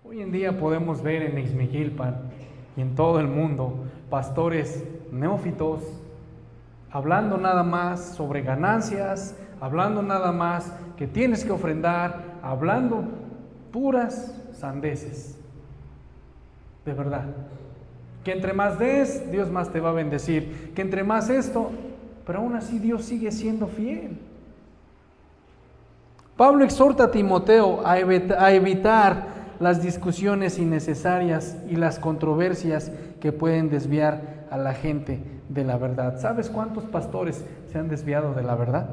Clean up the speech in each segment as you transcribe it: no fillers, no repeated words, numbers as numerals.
Hoy en día podemos ver en Ixmiquilpan y en todo el mundo pastores neófitos hablando nada más sobre ganancias, hablando nada más que tienes que ofrendar, hablando puras sandeces. De verdad. Que entre más des, Dios más te va a bendecir. Que entre más esto, pero aún así Dios sigue siendo fiel. Pablo exhorta a Timoteo a evitar las discusiones innecesarias y las controversias que pueden desviar a la gente de la verdad. ¿Sabes cuántos pastores se han desviado de la verdad?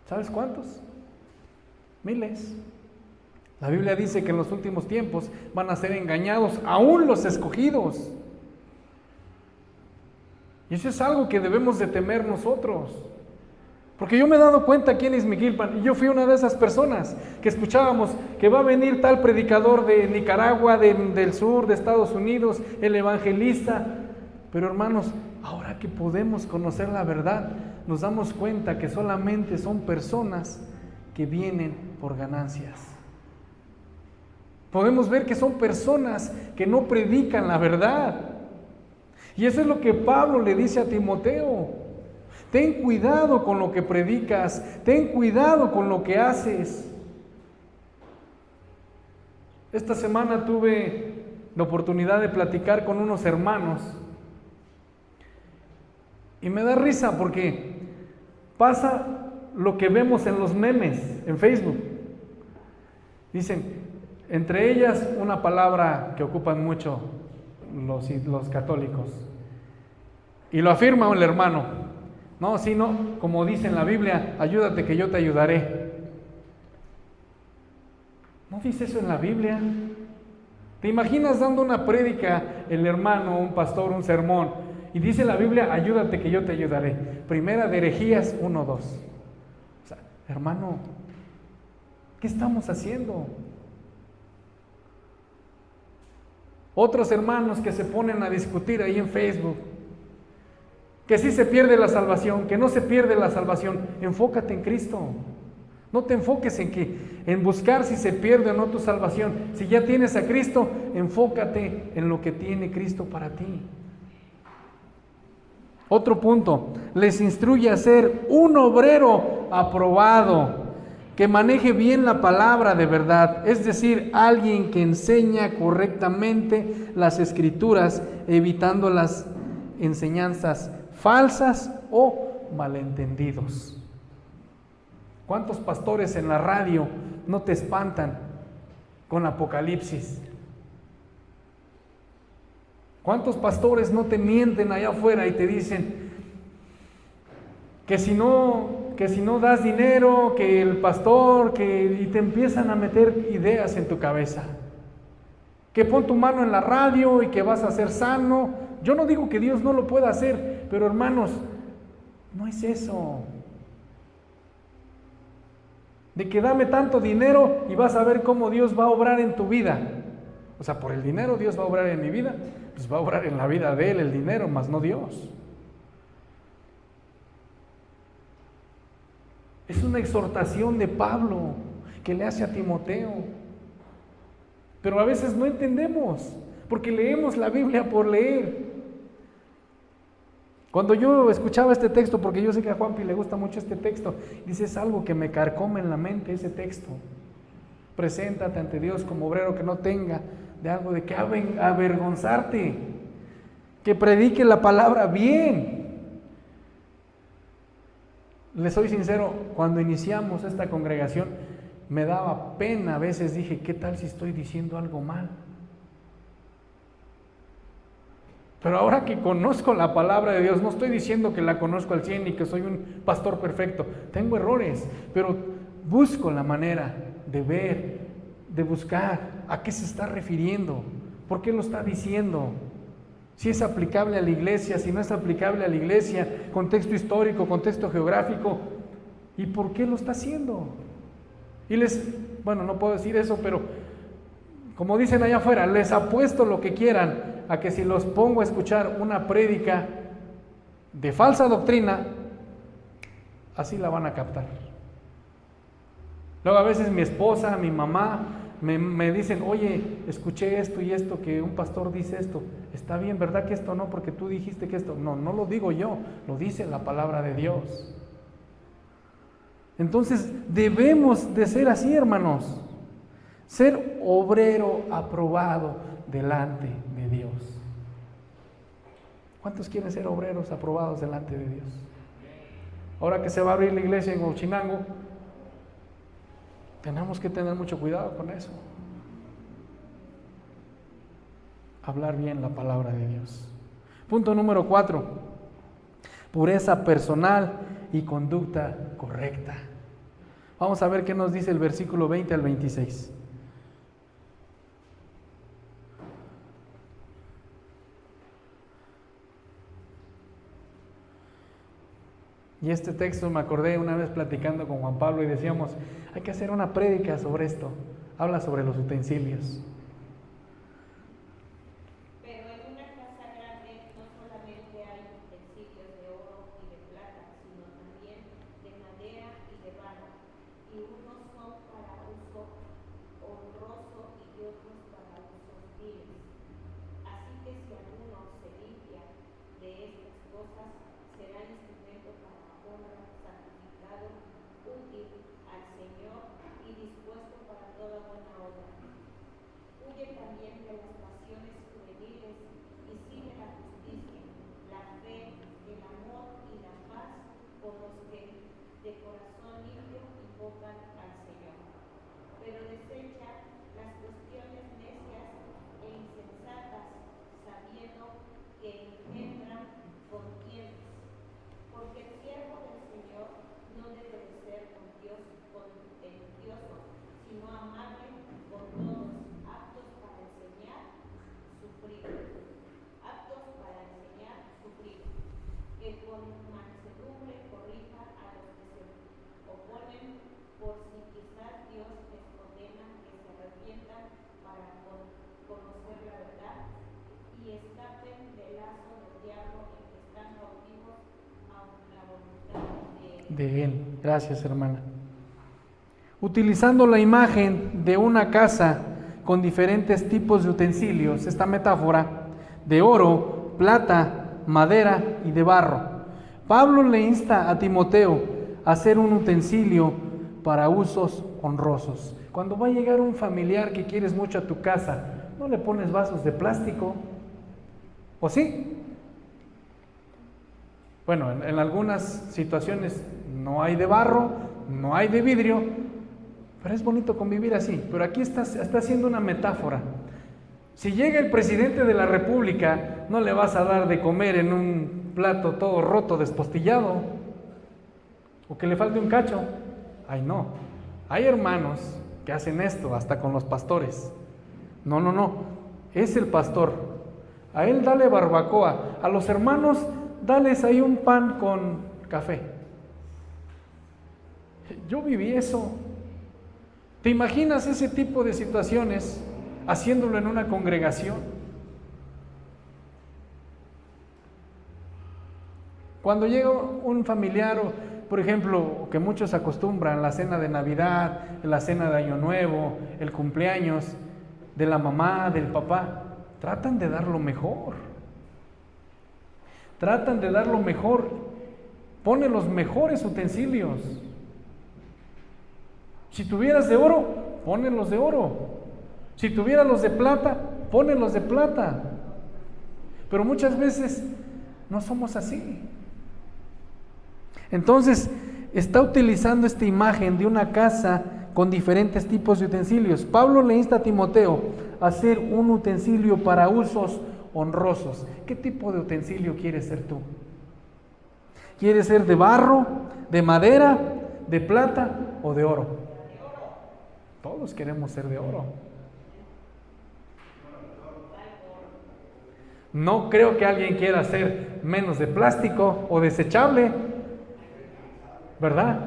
¿Sabes cuántos? Miles. La Biblia dice que en los últimos tiempos van a ser engañados aún los escogidos. Y eso es algo que debemos de temer nosotros. Porque yo me he dado cuenta aquí en Ixmiquilpan, y yo fui una de esas personas que escuchábamos que va a venir tal predicador de Nicaragua, del sur, de Estados Unidos, el evangelista. Pero hermanos, ahora que podemos conocer la verdad, nos damos cuenta que solamente son personas que vienen por ganancias. Podemos ver que son personas que no predican la verdad. Y eso es lo que Pablo le dice a Timoteo. Ten cuidado con lo que predicas, ten cuidado con lo que haces. Esta semana tuve la oportunidad de platicar con unos hermanos y me da risa porque pasa lo que vemos en los memes en Facebook. Dicen, entre ellas una palabra que ocupan mucho los católicos, y lo afirma el hermano. No, sino, como dice en la Biblia, ayúdate que yo te ayudaré. ¿No dice eso en la Biblia? ¿Te imaginas dando una prédica el hermano, un pastor, un sermón, y dice la Biblia, ayúdate que yo te ayudaré? Primera de Herejías 1:2. O sea, hermano, ¿qué estamos haciendo? Otros hermanos que se ponen a discutir ahí en Facebook, que sí se pierde la salvación, que no se pierde la salvación. Enfócate en Cristo. No te enfoques en buscar si se pierde o no tu salvación. Si ya tienes a Cristo, enfócate en lo que tiene Cristo para ti. Otro punto, les instruye a ser un obrero aprobado, que maneje bien la palabra de verdad, es decir, alguien que enseña correctamente las Escrituras, evitando las enseñanzas falsas o malentendidos. ¿Cuántos pastores en la radio no te espantan con Apocalipsis? ¿Cuántos pastores no te mienten allá afuera y te dicen que si no das dinero, que el pastor, y te empiezan a meter ideas en tu cabeza? Que pon tu mano en la radio y que vas a ser sano. Yo no digo que Dios no lo pueda hacer, pero hermanos, no es eso. De que dame tanto dinero y vas a ver cómo Dios va a obrar en tu vida. O sea, por el dinero Dios va a obrar en mi vida, pues va a obrar en la vida de él el dinero, más no Dios. Es una exhortación de Pablo que le hace a Timoteo. Pero a veces no entendemos, porque leemos la Biblia por leer. Cuando yo escuchaba este texto, porque yo sé que a Juanpi le gusta mucho este texto, dice, es algo que me carcome en la mente ese texto. Preséntate ante Dios como obrero que no tenga de algo de que avergonzarte, que predique la palabra bien. Les soy sincero, cuando iniciamos esta congregación, me daba pena, a veces dije, ¿qué tal si estoy diciendo algo mal? Pero ahora que conozco la palabra de Dios, no estoy diciendo que la conozco al 100 y que soy un pastor perfecto. Tengo errores, pero busco la manera de ver, de buscar a qué se está refiriendo, por qué lo está diciendo. Si es aplicable a la iglesia, si no es aplicable a la iglesia, contexto histórico, contexto geográfico, y por qué lo está haciendo. Y no puedo decir eso, pero como dicen allá afuera, les apuesto lo que quieran a que si los pongo a escuchar una prédica de falsa doctrina, así la van a captar. Luego a veces mi esposa, mi mamá, me dicen, oye, escuché esto y esto, que un pastor dice esto, está bien, ¿verdad que esto no? Porque tú dijiste que esto, no lo digo yo, lo dice la palabra de Dios. Entonces debemos de ser así, hermanos, ser obrero aprobado delante de Dios. ¿Cuántos quieren ser obreros aprobados delante de Dios? Ahora que se va a abrir la iglesia en Huachinango, tenemos que tener mucho cuidado con eso. Hablar bien la palabra de Dios. Punto número 4. Pureza personal y conducta correcta. Vamos a ver qué nos dice el versículo 20 al 26. Y este texto me acordé una vez platicando con Juan Pablo y decíamos, hay que hacer una prédica sobre esto. Habla sobre los utensilios. Pero en una casa grande no solamente hay utensilios de oro y de plata, sino también de madera y de barro, y unos son para uso honroso y otros para usos viles. Así que si alguno se limpia de estas cosas, será instrumento para honra, santificado, útil al Señor y dispuesto para toda buena obra. Huye también de las pasiones juveniles y sigue la justicia, la fe, el amor y la paz con los que de corazón limpio invocan al Señor. Pero desecha las cuestiones necias e insensatas, sabiendo que engendran contiendas. Porque el siervo del Señor no debe de ser contencioso, sino amable con todos, aptos para enseñar, sufrir. Que con mansedumbre corrija a los que se oponen, por si quizás Dios les ordena que se arrepientan para conocer la verdad y escapen del lazo del diablo en que están cautivos a la voluntad de Él. Gracias, hermana. Utilizando la imagen de una casa con diferentes tipos de utensilios, esta metáfora de oro, plata, madera y de barro, Pablo le insta a Timoteo a hacer un utensilio para usos honrosos. Cuando va a llegar un familiar que quieres mucho a tu casa, no le pones vasos de plástico, ¿o sí? Bueno, en algunas situaciones no hay de barro, no hay de vidrio, pero es bonito convivir así. Pero aquí está haciendo una metáfora. Si llega el presidente de la República, no le vas a dar de comer en un plato todo roto, despostillado, o que le falte un cacho. Ay, no. Hay hermanos que hacen esto, hasta con los pastores. No. Es el pastor. A él dale barbacoa. A los hermanos, dales ahí un pan con café. Yo viví eso. ¿Te imaginas ese tipo de situaciones haciéndolo en una congregación? Cuando llega un familiar, por ejemplo, que muchos acostumbran, la cena de Navidad, la cena de Año Nuevo, el cumpleaños de la mamá, del papá, tratan de dar lo mejor. Tratan de dar lo mejor. Ponen los mejores utensilios. Si tuvieras de oro, ponen los de oro. Si tuvieras los de plata, ponen los de plata. Pero muchas veces no somos así. Entonces, está utilizando esta imagen de una casa con diferentes tipos de utensilios. Pablo le insta a Timoteo a hacer un utensilio para usos honrosos. ¿Qué tipo de utensilio quieres ser tú? ¿Quieres ser de barro, de madera, de plata o de oro? Todos queremos ser de oro. No creo que alguien quiera ser menos de plástico o desechable, ¿verdad?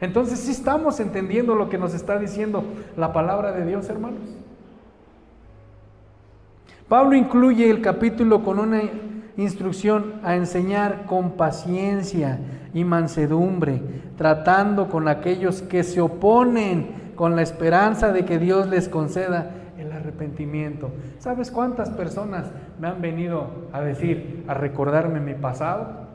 Entonces sí estamos entendiendo lo que nos está diciendo la palabra de Dios, hermanos. Pablo incluye el capítulo con una instrucción a enseñar con paciencia y mansedumbre, tratando con aquellos que se oponen con la esperanza de que Dios les conceda el arrepentimiento. ¿Sabes cuántas personas me han venido a decir, a recordarme mi pasado?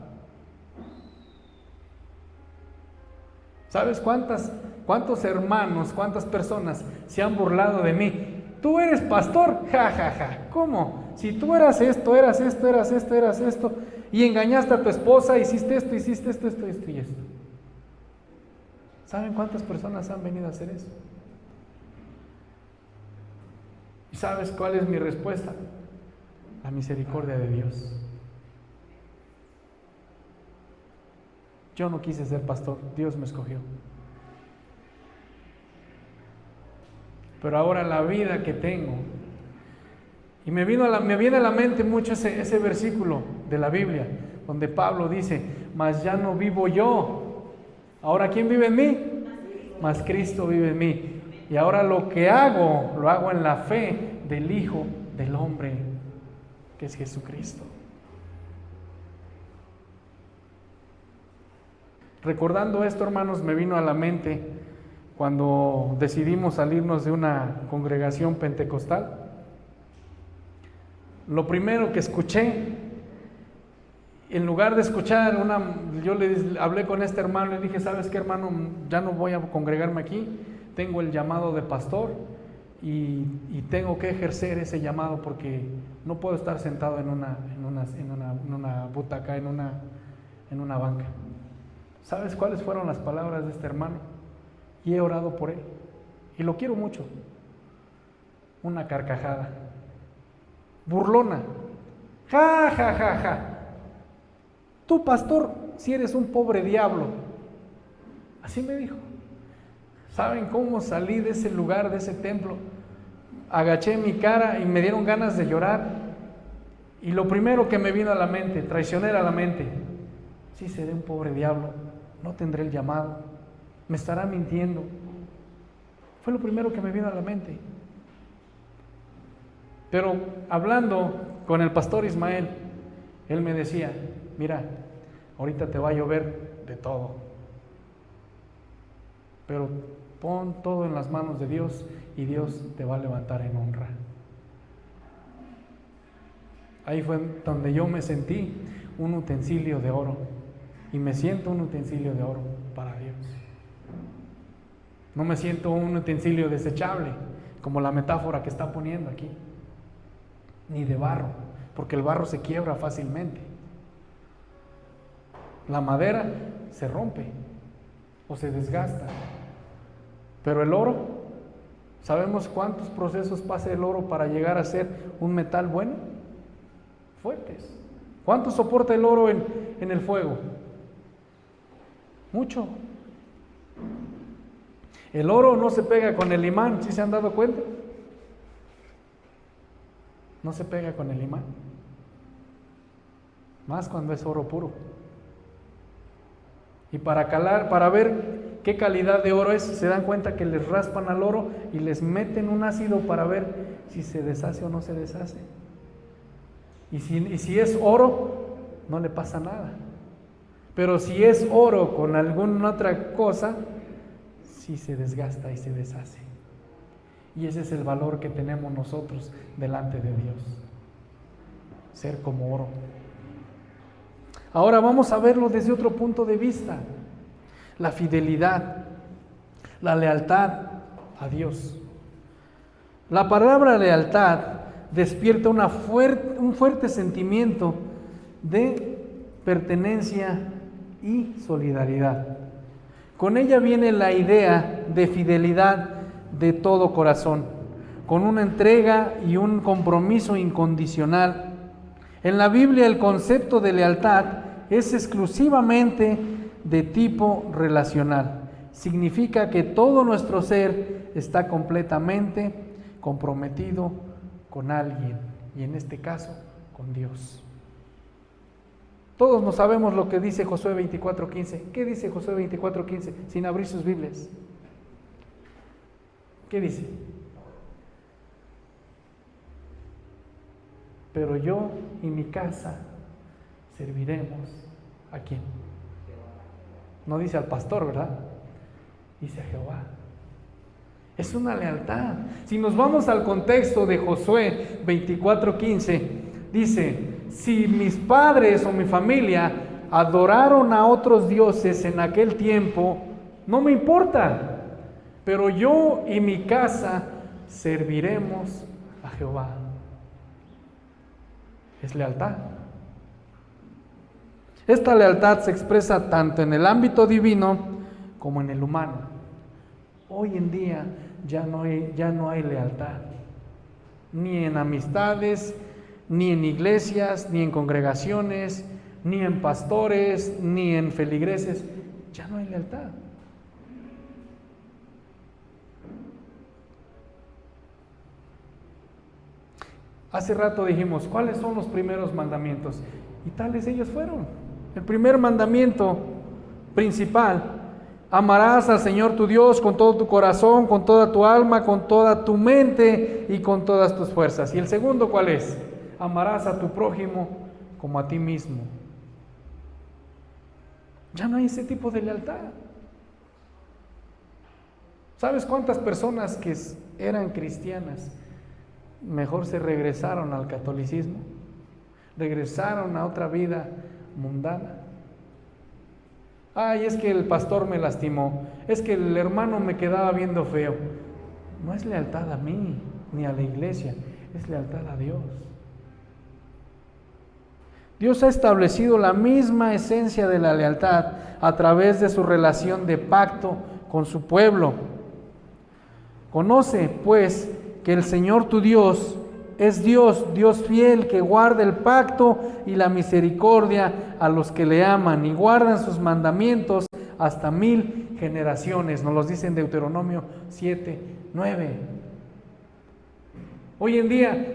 ¿Sabes cuántos hermanos, cuántas personas se han burlado de mí? Tú eres pastor, ja, ja, ja. ¿Cómo? Si tú eras esto, eras esto, eras esto, eras esto, y engañaste a tu esposa, hiciste esto, esto y esto. ¿Saben cuántas personas han venido a hacer eso? ¿Y sabes cuál es mi respuesta? La misericordia de Dios. Yo no quise ser pastor, Dios me escogió. Pero ahora la vida que tengo, y me viene a la mente mucho ese versículo de la Biblia, donde Pablo dice, mas ya no vivo yo. Ahora, ¿quién vive en mí? Mas Cristo vive en mí. Y ahora lo que hago, lo hago en la fe del Hijo del Hombre, que es Jesucristo. Recordando esto, hermanos, me vino a la mente cuando decidimos salirnos de una congregación pentecostal. Lo primero que escuché, en lugar de escuchar yo le hablé con este hermano y le dije, ¿sabes qué, hermano? Ya no voy a congregarme aquí, tengo el llamado de pastor y tengo que ejercer ese llamado porque no puedo estar sentado en una butaca, en una banca. ¿Sabes cuáles fueron las palabras de este hermano? Y he orado por él. Y lo quiero mucho. Una carcajada. Burlona. Ja, ja, ja, ja. Tú, pastor, si eres un pobre diablo. Así me dijo. ¿Saben cómo salí de ese lugar, de ese templo? Agaché mi cara y me dieron ganas de llorar. Y lo primero que me vino a la mente, traicionera a la mente, sí seré un pobre diablo, no tendré el llamado, me estará mintiendo. Fue lo primero que me vino a la mente. Pero hablando con el pastor Ismael, él me decía, mira, ahorita te va a llover de todo, pero pon todo en las manos de Dios y Dios te va a levantar en honra. Ahí fue donde yo me sentí un utensilio de oro y me siento un utensilio de oro para Dios. No me siento un utensilio desechable, como la metáfora que está poniendo aquí, ni de barro, porque el barro se quiebra fácilmente. La madera se rompe o se desgasta, pero el oro, ¿sabemos cuántos procesos pasa el oro para llegar a ser un metal bueno? Fuertes. ¿Cuánto soporta el oro en el fuego? Mucho. El oro no se pega con el imán, ¿sí se han dado cuenta? No se pega con el imán. Más cuando es oro puro. Y para ver qué calidad de oro es, se dan cuenta que les raspan al oro y les meten un ácido para ver si se deshace o no se deshace. Y si es oro, no le pasa nada. Pero si es oro con alguna otra cosa, sí se desgasta y se deshace. Y ese es el valor que tenemos nosotros delante de Dios. Ser como oro. Ahora vamos a verlo desde otro punto de vista. La fidelidad, la lealtad a Dios. La palabra lealtad despierta un fuerte sentimiento de pertenencia y solidaridad. Con ella viene la idea de fidelidad de todo corazón, con una entrega y un compromiso incondicional. En la Biblia el concepto de lealtad es exclusivamente de tipo relacional. Significa que todo nuestro ser está completamente comprometido con alguien, y en este caso, con Dios. Todos no sabemos lo que dice Josué 24:15. ¿Qué dice Josué 24:15? Sin abrir sus Biblias. ¿Qué dice? Pero yo y mi casa serviremos ¿a quién? No dice al pastor, ¿verdad? Dice a Jehová. Es una lealtad. Si nos vamos al contexto de Josué 24:15, dice, si mis padres o mi familia adoraron a otros dioses en aquel tiempo, no me importa, pero yo y mi casa serviremos a Jehová. Es lealtad. Esta lealtad se expresa tanto en el ámbito divino como en el humano. Hoy en día ya no hay lealtad, ni en amistades, ni en iglesias, ni en congregaciones, ni en pastores, ni en feligreses. Ya no hay lealtad. Hace rato dijimos, ¿cuáles son los primeros mandamientos? Y tales ellos fueron. El primer mandamiento principal: amarás al Señor tu Dios con todo tu corazón, con toda tu alma, con toda tu mente y con todas tus fuerzas. Y el segundo, ¿cuál es? Amarás a tu prójimo como a ti mismo. Ya no hay ese tipo de lealtad. ¿Sabes cuántas personas que eran cristianas mejor se regresaron al catolicismo? Regresaron a otra vida mundana. Ay, es que el pastor me lastimó, es que el hermano me quedaba viendo feo. No es lealtad a mí, ni a la iglesia, es lealtad a Dios. Dios ha establecido la misma esencia de la lealtad a través de su relación de pacto con su pueblo. Conoce, pues, que el Señor tu Dios es Dios, Dios fiel, que guarda el pacto y la misericordia a los que le aman y guardan sus mandamientos hasta 1000 generaciones. Nos los dice en Deuteronomio 7:9. Hoy en día,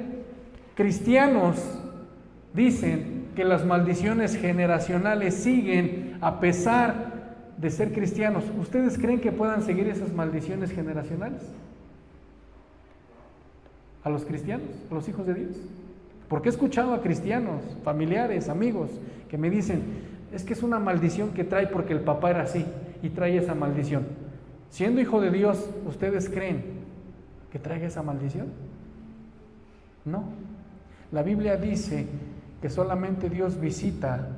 cristianos dicen que las maldiciones generacionales siguen a pesar de ser cristianos. ¿Ustedes creen que puedan seguir esas maldiciones generacionales? ¿A los cristianos? ¿A los hijos de Dios? Porque he escuchado a cristianos, familiares, amigos, que me dicen, es que es una maldición que trae porque el papá era así y trae esa maldición. Siendo hijo de Dios, ¿ustedes creen que traiga esa maldición? No. La Biblia dice que solamente Dios visita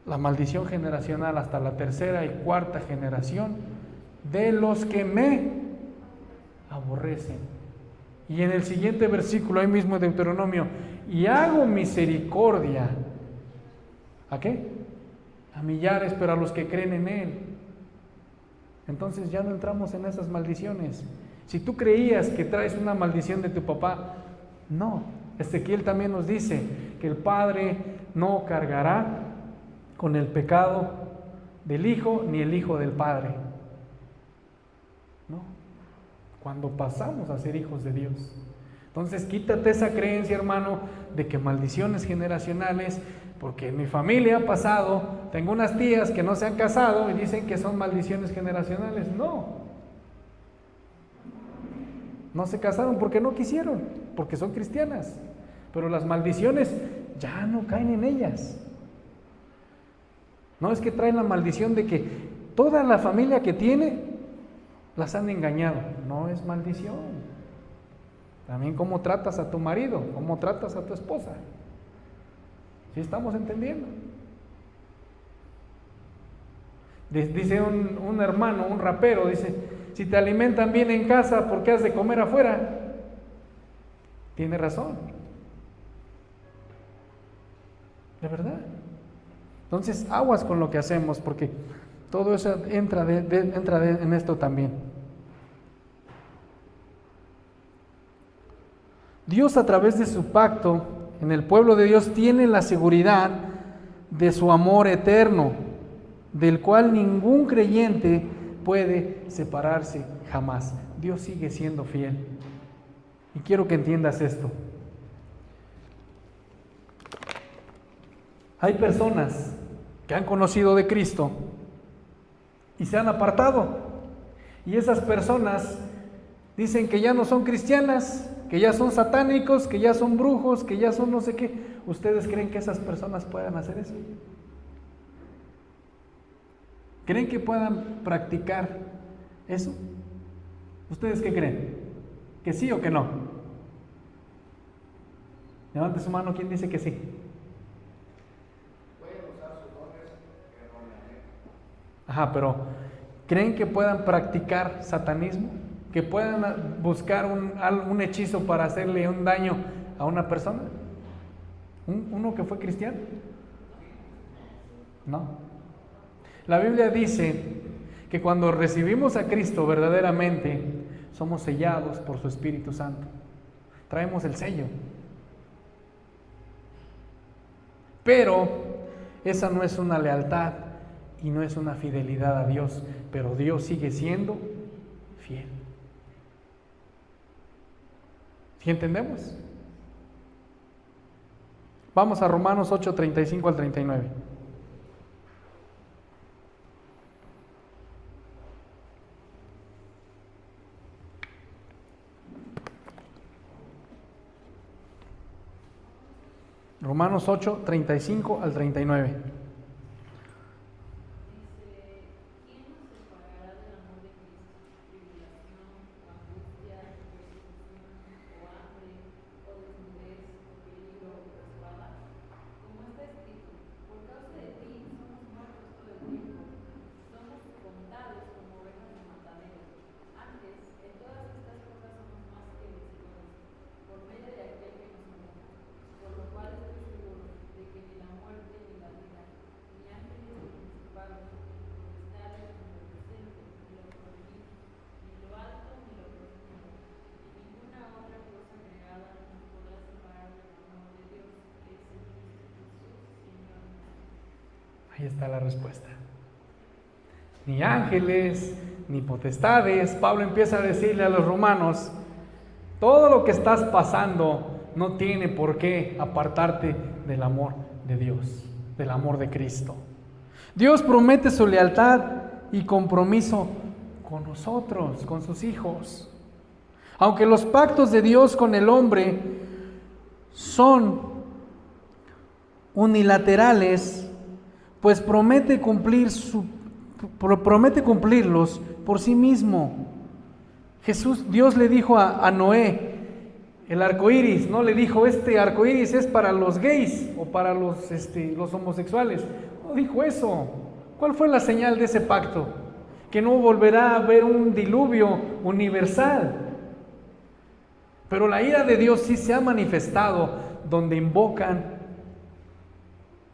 la maldición generacional hasta la tercera y cuarta generación de los que me aborrecen. Y en el siguiente versículo, ahí mismo de Deuteronomio, y hago misericordia, ¿a qué? A millares, pero a los que creen en Él. Entonces ya no entramos en esas maldiciones. Si tú creías que traes una maldición de tu papá, no. Ezequiel también nos dice que el padre no cargará con el pecado del hijo, ni el hijo del padre. No. Cuando pasamos a ser hijos de Dios. Entonces quítate esa creencia, hermano, de que maldiciones generacionales, porque en mi familia ha pasado, tengo unas tías que no se han casado y dicen que son maldiciones generacionales. No se casaron porque no quisieron, porque son cristianas, pero las maldiciones ya no caen en ellas. No es que traen la maldición de que toda la familia que tiene las han engañado. No es maldición. También cómo tratas a tu marido, cómo tratas a tu esposa. ¿Sí estamos entendiendo? Dice un hermano, un rapero, dice, si te alimentan bien en casa, ¿por qué has de comer afuera? Tiene razón. De verdad. Entonces, aguas con lo que hacemos, porque todo eso entra en esto también. Dios, a través de su pacto en el pueblo de Dios, tiene la seguridad de su amor eterno, del cual ningún creyente puede separarse jamás. Dios sigue siendo fiel. Y quiero que entiendas esto. Hay personas que han conocido de Cristo y se han apartado. Y esas personas dicen que ya no son cristianas, que ya son satánicos, que ya son brujos, que ya son no sé qué. ¿Ustedes creen que esas personas puedan hacer eso? ¿Creen que puedan practicar ¿Eso? ¿Ustedes qué creen? ¿Que sí o que no? Levante su mano, ¿quién dice que sí? Pueden usar sus dones erróneamente. Ajá, pero ¿creen que puedan practicar satanismo? ¿Que puedan buscar un hechizo para hacerle un daño a una persona? ¿Uno que fue cristiano? No. La Biblia dice que cuando recibimos a Cristo verdaderamente, somos sellados por su Espíritu Santo. Traemos el sello. Pero esa no es una lealtad y no es una fidelidad a Dios, pero Dios sigue siendo fiel. ¿Sí entendemos? Vamos a Romanos 8, 35 al 39. Romanos 8, 35 al 39. Ahí está la respuesta. Ni ángeles, ni potestades. Pablo empieza a decirle a los romanos, todo lo que estás pasando no tiene por qué apartarte del amor de Dios, del amor de Cristo. Dios promete su lealtad y compromiso con nosotros, con sus hijos. Aunque los pactos de Dios con el hombre son unilaterales, pues promete cumplirlos por sí mismo. Dios le dijo a Noé, el arco iris, no le dijo, este arco iris es para los gays o para los homosexuales. No dijo eso. ¿Cuál fue la señal de ese pacto? Que no volverá a haber un diluvio universal. Pero la ira de Dios sí se ha manifestado donde invocan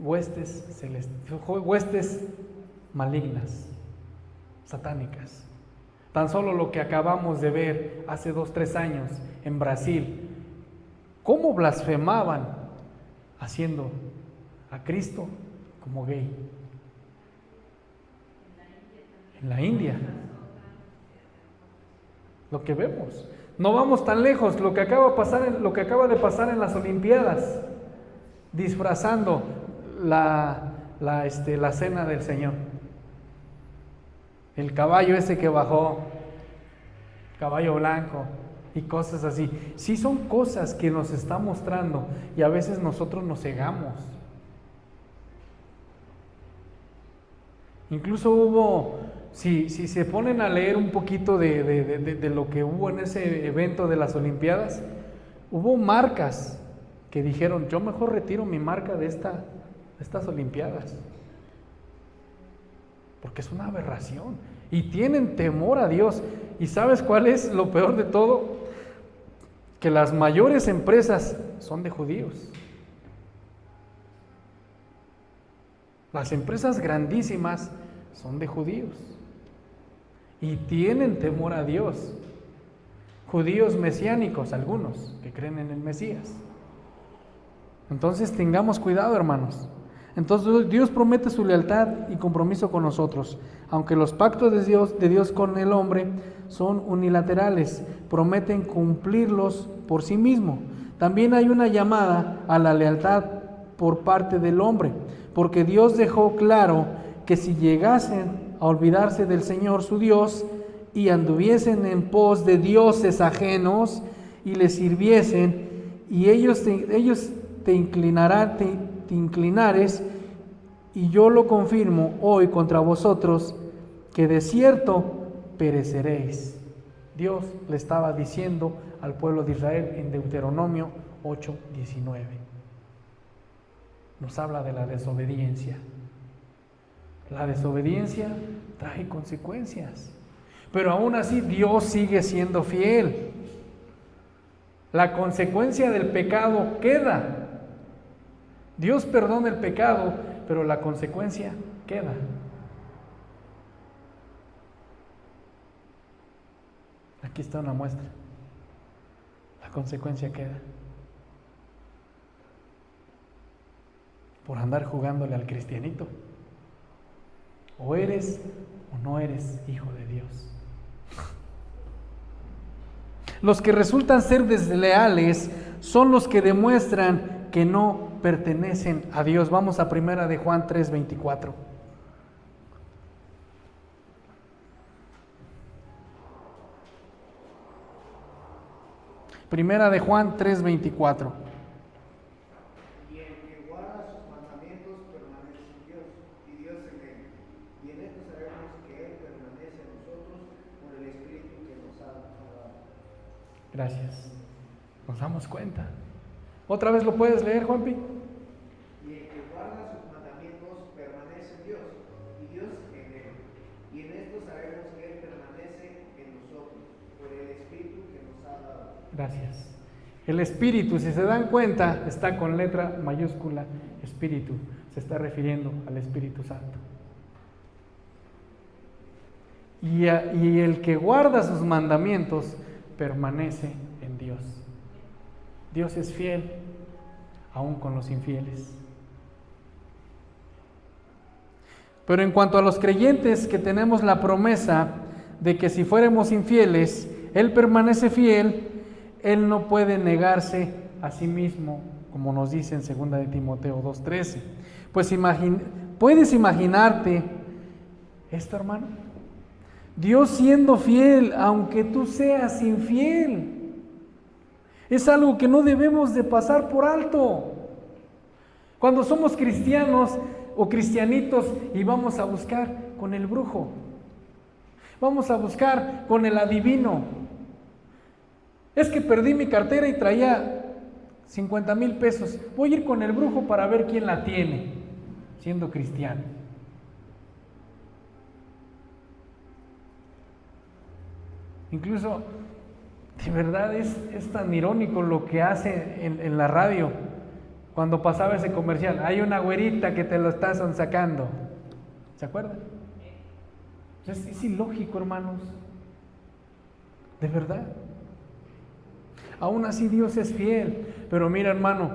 huestes malignas, satánicas. Tan solo lo que acabamos de ver hace 2-3 años en Brasil, cómo blasfemaban haciendo a Cristo como gay. En la India. Lo que vemos. No vamos tan lejos, lo que acaba de pasar en las Olimpiadas, disfrazando la cena del Señor. El caballo ese que bajó, caballo blanco y cosas así. Sí son cosas que nos está mostrando y a veces nosotros nos cegamos. Incluso hubo, si se ponen a leer un poquito de lo que hubo en ese evento de las Olimpiadas, hubo marcas que dijeron, yo mejor retiro mi marca de estas Olimpiadas, porque es una aberración, y tienen temor a Dios. ¿Y sabes cuál es lo peor de todo? Que las mayores empresas son de judíos. Las empresas grandísimas son de judíos y tienen temor a Dios. Judíos mesiánicos, algunos que creen en el Mesías. Entonces tengamos cuidado, hermanos. Entonces Dios promete su lealtad y compromiso con nosotros. Aunque los pactos de Dios con el hombre son unilaterales, prometen cumplirlos por sí mismo. También hay una llamada a la lealtad por parte del hombre, porque Dios dejó claro que si llegasen a olvidarse del Señor su Dios y anduviesen en pos de dioses ajenos y les sirviesen, y ellos te inclinares, y yo lo confirmo hoy contra vosotros, que de cierto pereceréis. Dios le estaba diciendo al pueblo de Israel en Deuteronomio 8:19. Nos habla de la desobediencia. La desobediencia trae consecuencias, pero aún así Dios sigue siendo fiel. La consecuencia del pecado queda. Dios perdona el pecado, pero la consecuencia queda. Aquí está una muestra. La consecuencia queda. Por andar jugándole al cristianito. O eres o no eres hijo de Dios. Los que resultan ser desleales son los que demuestran que no pertenecen a Dios. Vamos a 1 de Juan 3:24. Primera de Juan 3:24. Y el que guarda sus mandamientos permanece en Dios, y Dios en él. Y en esto sabemos que Él permanece en nosotros por el Espíritu que nos ha dado. Gracias. Nos damos cuenta. ¿Otra vez lo puedes leer, Juanpi? Y el que guarda sus mandamientos permanece en Dios, y Dios en él. Y en esto sabemos que Él permanece en nosotros por el Espíritu que nos ha dado. Gracias. El Espíritu, si se dan cuenta, está con letra mayúscula, Espíritu. Se está refiriendo al Espíritu Santo. Y el que guarda sus mandamientos permanece en Dios. Dios es fiel, aún con los infieles. Pero en cuanto a los creyentes que tenemos la promesa de que si fuéramos infieles, Él permanece fiel, Él no puede negarse a sí mismo, como nos dice en 2 de Timoteo 2:13. Pues ¿puedes imaginarte esto, hermano? Dios siendo fiel, aunque tú seas infiel. Es algo que no debemos de pasar por alto. Cuando somos cristianos o cristianitos y vamos a buscar con el brujo, vamos a buscar con el adivino. Es que perdí mi cartera y traía 50,000 pesos. Voy a ir con el brujo para ver quién la tiene, siendo cristiano. Incluso, de verdad es tan irónico lo que hace en la radio. Cuando pasaba ese comercial, hay una güerita que te lo está sacando. ¿Se acuerdan? Es ilógico, hermanos. De verdad. Aún así Dios es fiel. Pero mira, hermano,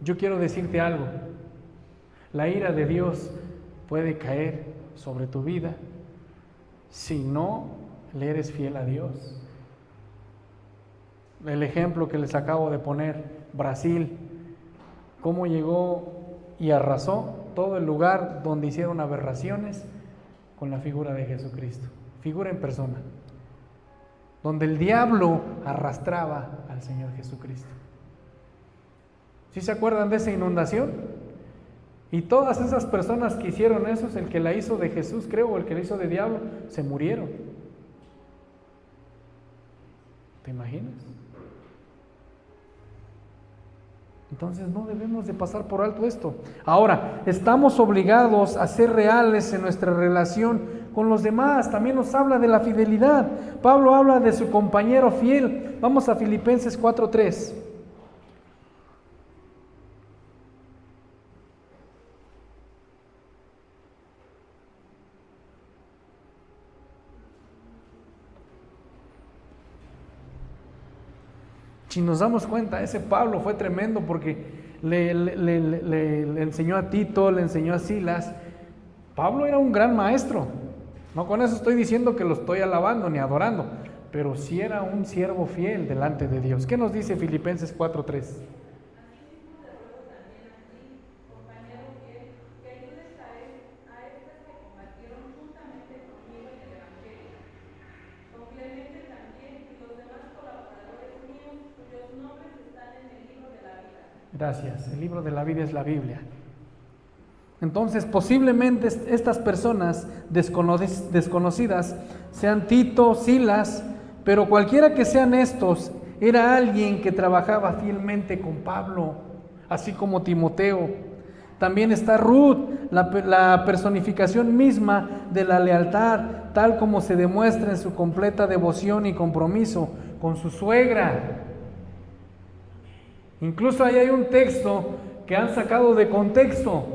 yo quiero decirte algo. La ira de Dios puede caer sobre tu vida si no le eres fiel a Dios. El ejemplo que les acabo de poner, Brasil, cómo llegó y arrasó todo el lugar donde hicieron aberraciones con la figura de Jesucristo, figura en persona, donde el diablo arrastraba al Señor Jesucristo. ¿Sí se acuerdan de esa inundación? Y todas esas personas que hicieron eso, el que la hizo de Jesús, creo, o el que la hizo de diablo, se murieron. ¿Te imaginas? Entonces no debemos de pasar por alto esto. Ahora, estamos obligados a ser reales en nuestra relación con los demás. También nos habla de la fidelidad. Pablo habla de su compañero fiel. Vamos a Filipenses 4:3. Si nos damos cuenta, ese Pablo fue tremendo porque le enseñó a Tito, le enseñó a Silas. Pablo era un gran maestro. No con eso estoy diciendo que lo estoy alabando ni adorando, pero sí era un siervo fiel delante de Dios. ¿Qué nos dice Filipenses 4:3? Gracias. El libro de la vida es la Biblia. Entonces, posiblemente estas personas desconocidas sean Tito, Silas, pero cualquiera que sean estos, era alguien que trabajaba fielmente con Pablo, así como Timoteo. También está Ruth, la personificación misma de la lealtad, tal como se demuestra en su completa devoción y compromiso con su suegra. Incluso ahí hay un texto que han sacado de contexto,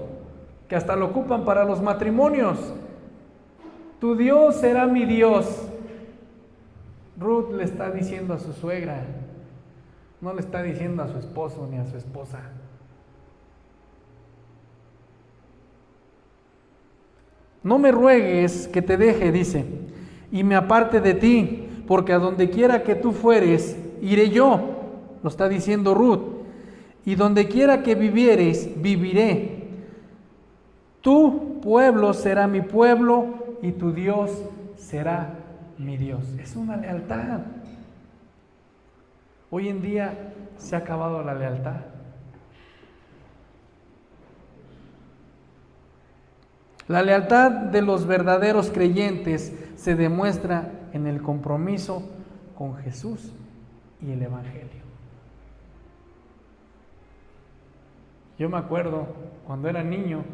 que hasta lo ocupan para los matrimonios. Tu Dios será mi Dios. Ruth le está diciendo a su suegra, no le está diciendo a su esposo ni a su esposa. No me ruegues que te deje, dice, y me aparte de ti, porque a donde quiera que tú fueres, iré yo, lo está diciendo Ruth, y donde quiera que vivieres, viviré. Tu pueblo será mi pueblo y tu Dios será mi Dios. Es una lealtad. Hoy en día se ha acabado la lealtad. La lealtad de los verdaderos creyentes se demuestra en el compromiso con Jesús y el Evangelio. Yo me acuerdo cuando era niño,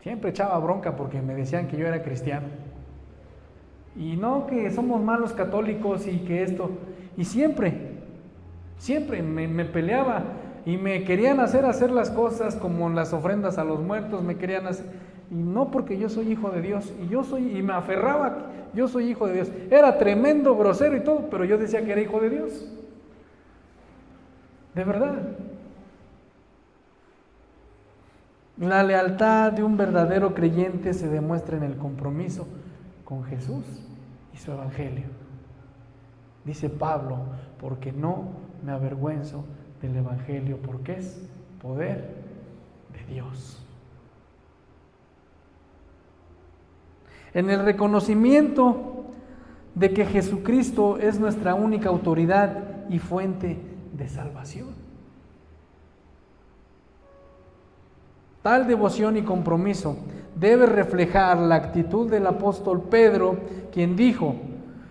siempre echaba bronca porque me decían que yo era cristiano. Y no, que somos malos católicos y que esto. Y siempre me peleaba y me querían hacer las cosas como las ofrendas a los muertos, me querían hacer. Y no, porque yo soy hijo de Dios, y me aferraba, yo soy hijo de Dios. Era tremendo, grosero y todo, pero yo decía que era hijo de Dios. De verdad. La lealtad de un verdadero creyente se demuestra en el compromiso con Jesús y su Evangelio. Dice Pablo, porque no me avergüenzo del Evangelio, porque es poder de Dios. En el reconocimiento de que Jesucristo es nuestra única autoridad y fuente de salvación. Tal devoción y compromiso debe reflejar la actitud del apóstol Pedro, quien dijo,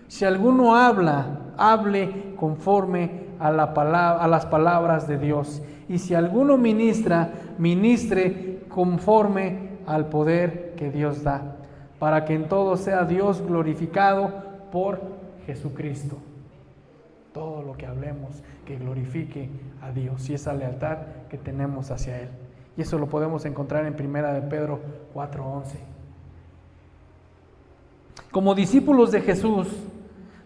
si alguno habla, hable conforme a las palabras de Dios. Y si alguno ministra, ministre conforme al poder que Dios da, para que en todo sea Dios glorificado por Jesucristo. Todo lo que hablemos que glorifique a Dios y esa lealtad que tenemos hacia Él. Y eso lo podemos encontrar en 1 de Pedro 4:11. Como discípulos de Jesús,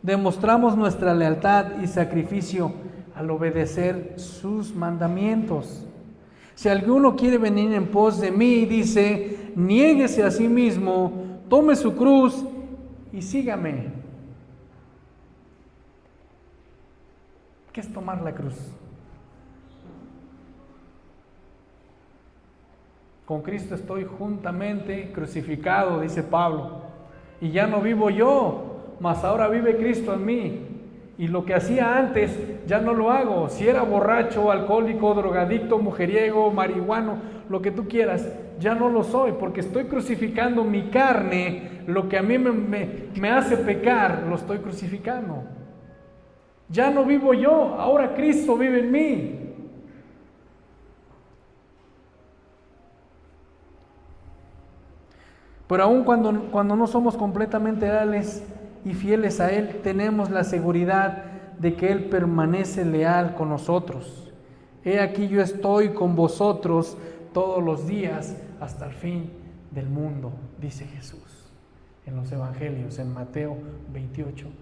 demostramos nuestra lealtad y sacrificio al obedecer sus mandamientos. Si alguno quiere venir en pos de mí, dice, niéguese a sí mismo, tome su cruz y sígame. ¿Qué es tomar la cruz? Con Cristo estoy juntamente crucificado, dice Pablo, y ya no vivo yo, mas ahora vive Cristo en mí. Y lo que hacía antes ya no lo hago. Si era borracho, alcohólico, drogadicto, mujeriego, marihuano, lo que tú quieras, ya no lo soy, porque estoy crucificando mi carne. Lo que a mí me hace pecar, lo estoy crucificando. Ya no vivo yo, ahora Cristo vive en mí. Pero aun cuando no somos completamente leales y fieles a Él, tenemos la seguridad de que Él permanece leal con nosotros. He aquí yo estoy con vosotros todos los días hasta el fin del mundo, dice Jesús en los Evangelios, en Mateo 28:20.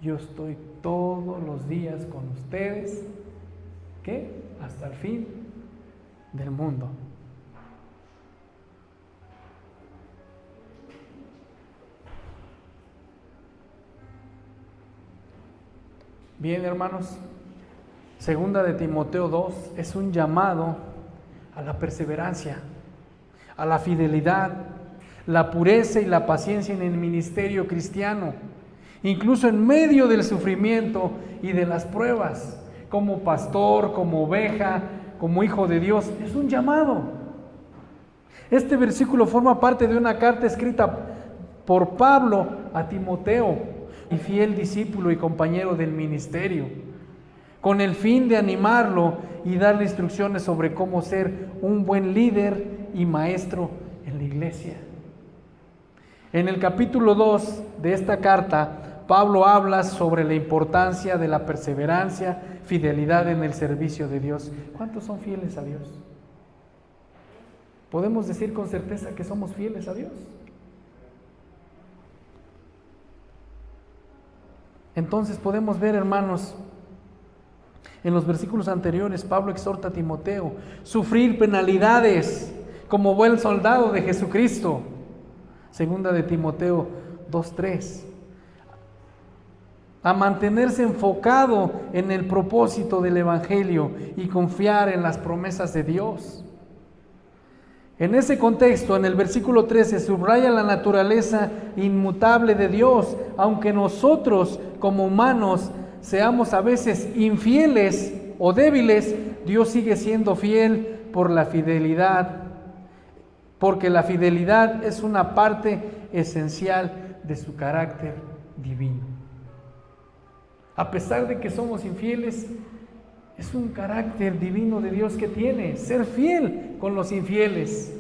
Yo estoy todos los días con ustedes, ¿qué? Hasta el fin del mundo. Bien, hermanos, segunda de Timoteo 2 es un llamado a la perseverancia, a la fidelidad, la pureza y la paciencia en el ministerio cristiano, incluso en medio del sufrimiento y de las pruebas, como pastor, como oveja, como hijo de Dios. Es un llamado. Este versículo forma parte de una carta escrita por Pablo a Timoteo, y fiel discípulo y compañero del ministerio, con el fin de animarlo y darle instrucciones sobre cómo ser un buen líder y maestro en la iglesia. En el capítulo 2 de esta carta, Pablo habla sobre la importancia de la perseverancia, fidelidad en el servicio de Dios. ¿Cuántos son fieles a Dios? ¿Podemos decir con certeza que somos fieles a Dios? Entonces podemos ver, hermanos, en los versículos anteriores, Pablo exhorta a Timoteo sufrir penalidades como buen soldado de Jesucristo. Segunda de Timoteo 2:3. A mantenerse enfocado en el propósito del Evangelio y confiar en las promesas de Dios. En ese contexto, en el versículo 13, subraya la naturaleza inmutable de Dios, aunque nosotros como humanos seamos a veces infieles o débiles, Dios sigue siendo fiel por la fidelidad, porque la fidelidad es una parte esencial de su carácter divino. A pesar de que somos infieles, es un carácter divino de Dios que tiene, ser fiel con los infieles.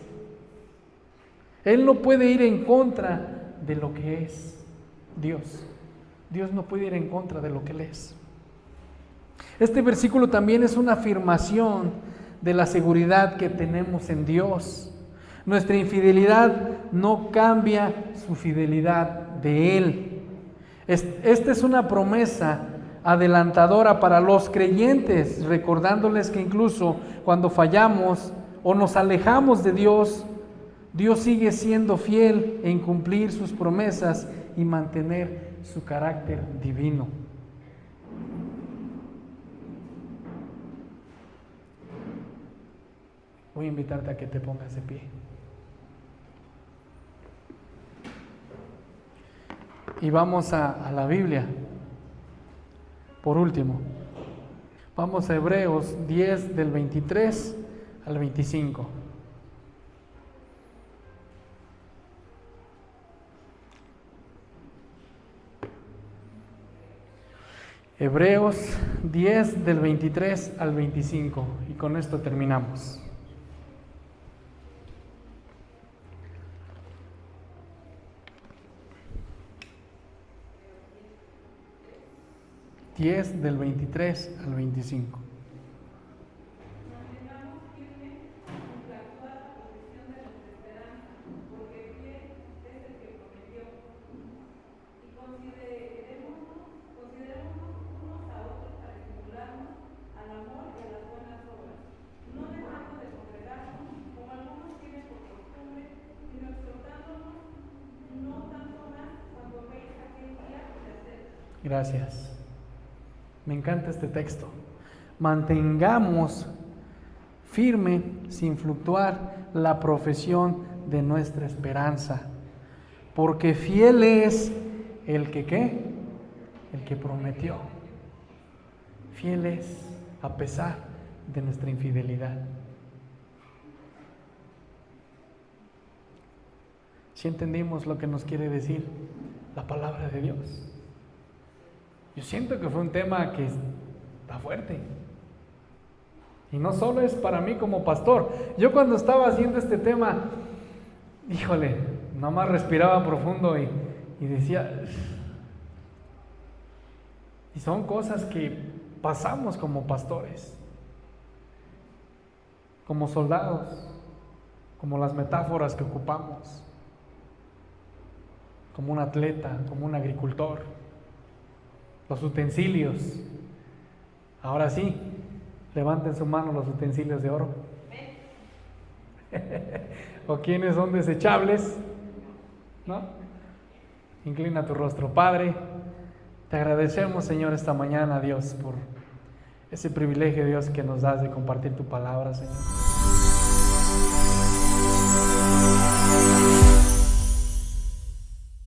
Él no puede ir en contra de lo que es Dios. Dios no puede ir en contra de lo que Él es. Este versículo también es una afirmación de la seguridad que tenemos en Dios. Nuestra infidelidad no cambia su fidelidad de Él. Esta es una promesa adelantadora para los creyentes, recordándoles que incluso cuando fallamos o nos alejamos de Dios, Dios sigue siendo fiel en cumplir sus promesas y mantener su carácter divino. Voy a invitarte a que te pongas de pie. Y vamos a la Biblia. Por último, vamos a Hebreos 10 del 23 al 25. Hebreos 10 del 23 al 25. Y con esto terminamos. Del 23 al 25. Mantengamos firme nuestra actual posición de nuestra esperanza, porque fiel es el que prometió. Y considerémonos unos a otros para estimularnos al amor y a las buenas obras, no dejando de congregarnos, como algunos tienen por costumbre, sino exhortándonos, no tanto más cuando veis aquel día que se acerca. Gracias. Me encanta este texto. Mantengamos firme, sin fluctuar, la profesión de nuestra esperanza, porque fiel es el que ¿qué? El que prometió. Fiel es a pesar de nuestra infidelidad. ¿Sí entendimos lo que nos quiere decir la palabra de Dios? Yo siento que fue un tema que está fuerte. Y no solo es para mí como pastor. Yo cuando estaba haciendo este tema, híjole, nada más respiraba profundo y decía, y son cosas que pasamos como pastores, como soldados, como las metáforas que ocupamos, como un atleta, como un agricultor. Los utensilios. Ahora sí, levanten su mano los utensilios de oro. ¿O quiénes son desechables? ¿No? Inclina tu rostro. Padre, te agradecemos, Señor, esta mañana, Dios, por ese privilegio, Dios, que nos das de compartir tu palabra, Señor.